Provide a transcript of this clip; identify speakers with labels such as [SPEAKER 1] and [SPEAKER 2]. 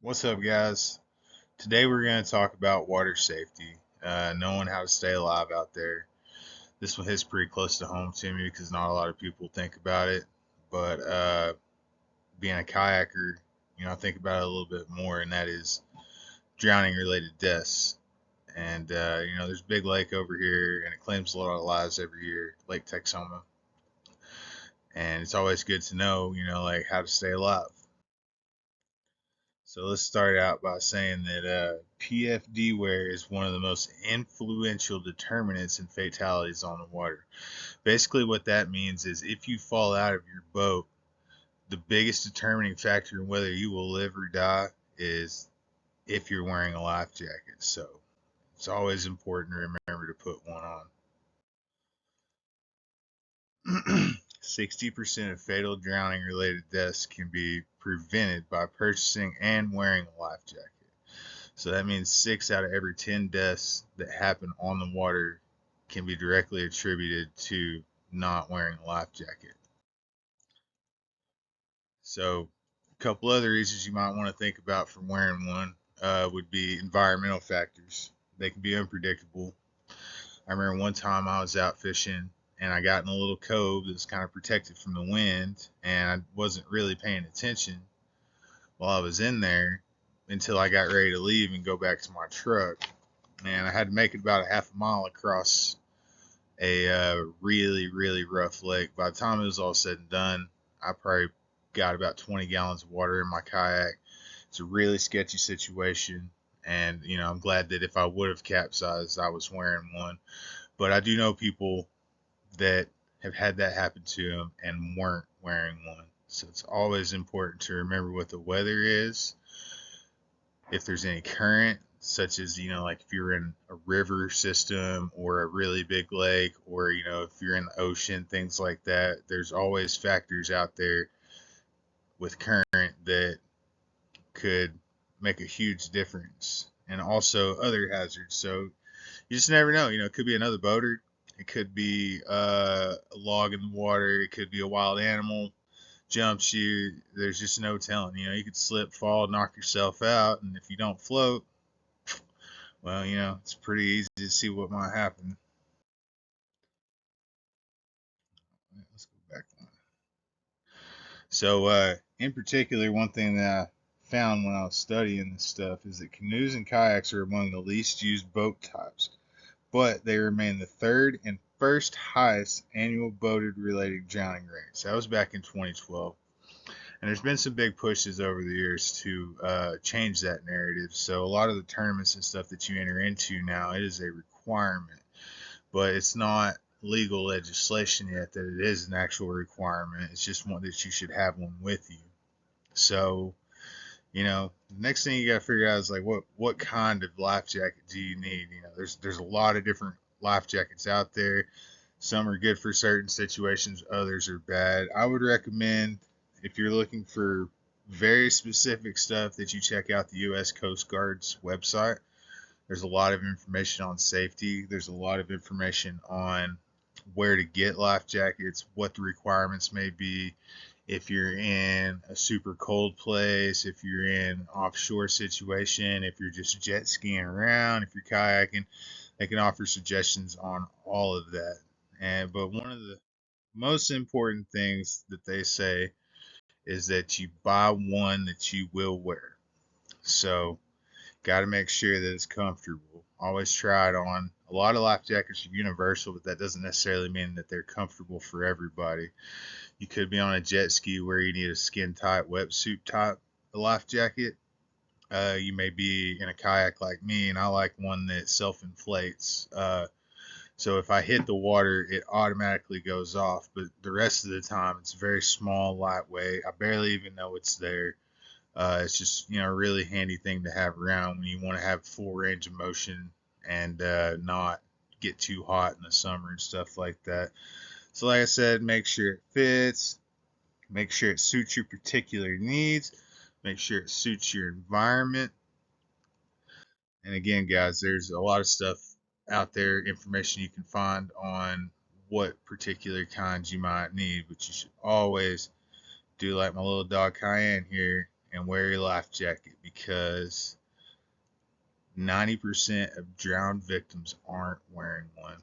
[SPEAKER 1] What's up, guys? Today we're going to talk about water safety, knowing how to stay alive out there. This one hits pretty close to home to me because not a lot of people think about it. But being a kayaker, I think about it a little bit more, and that is drowning related deaths. And, there's a big lake over here, and it claims a lot of lives every year, Lake Texoma. And it's always good to know, like how to stay alive. So let's start out by saying that PFD wear is one of the most influential determinants in fatalities on the water. Basically, what that means is if you fall out of your boat, the biggest determining factor in whether you will live or die is if you're wearing a life jacket. So it's always important to remember to put one on. 60% of fatal drowning related deaths can be prevented by purchasing and wearing a life jacket. So that means 6 out of every 10 deaths that happen on the water can be directly attributed to not wearing a life jacket. So a couple other reasons you might want to think about for wearing one would be environmental factors. They can be unpredictable. I remember one time I was out fishing and I got in a little cove that's kind of protected from the wind, and I wasn't really paying attention while I was in there until I got ready to leave and go back to my truck. And I had to make it about a half a mile across a really, really rough lake. By the time it was all said and done, I probably got about 20 gallons of water in my kayak. It's a really sketchy situation. And, I'm glad that if I would have capsized, I was wearing one. But I do know people that have had that happen to them and weren't wearing one. So it's always important to remember what the weather is, if there's any current, such as, like if you're in a river system or a really big lake, or, if you're in the ocean, things like that, there's always factors out there with current that could make a huge difference. And also other hazards. So you just never know. It could be another boater. It could be a log in the water. It could be a wild animal jumps you. There's just no telling. You could slip, fall, knock yourself out, and if you don't float, well, it's pretty easy to see what might happen. Let's go back one. So, in particular, one thing that I found when I was studying this stuff is that canoes and kayaks are among the least used boat types, but they remain the third and first highest annual boated related drowning rates. That was back in 2012. And there's been some big pushes over the years to change that narrative. So a lot of the tournaments and stuff that you enter into now, it is a requirement, but it's not legal legislation yet that it is an actual requirement. It's just one that you should have one with you. So, the next thing you got to figure out is like what kind of life jacket do you need? There's a lot of different life jackets out there. Some are good for certain situations, others are bad. I would recommend, if you're looking for very specific stuff, that you check out the U.S. Coast Guard's website. There's a lot of information on safety. There's a lot of information on where to get life jackets, what the requirements may be, if you're in a super cold place, if you're in an offshore situation, if you're just jet skiing around, if you're kayaking. They can offer suggestions on all of that. But one of the most important things that they say is that you buy one that you will wear. So, got to make sure that it's comfortable. Always try it on. A lot of life jackets are universal, but that doesn't necessarily mean that they're comfortable for everybody. You could be on a jet ski where you need a skin tight wetsuit type life jacket. You may be in a kayak like me, and I like one that self inflates. So if I hit the water, it automatically goes off. But the rest of the time, it's very small, lightweight. I barely even know it's there. It's just, a really handy thing to have around when you want to have full range of motion and not get too hot in the summer and stuff like that. So like I said, make sure it fits, make sure it suits your particular needs, make sure it suits your environment. And again, guys, there's a lot of stuff out there, information you can find on what particular kinds you might need, but you should always do like my little dog Cayenne here and wear your life jacket, because 90% of drowned victims aren't wearing one.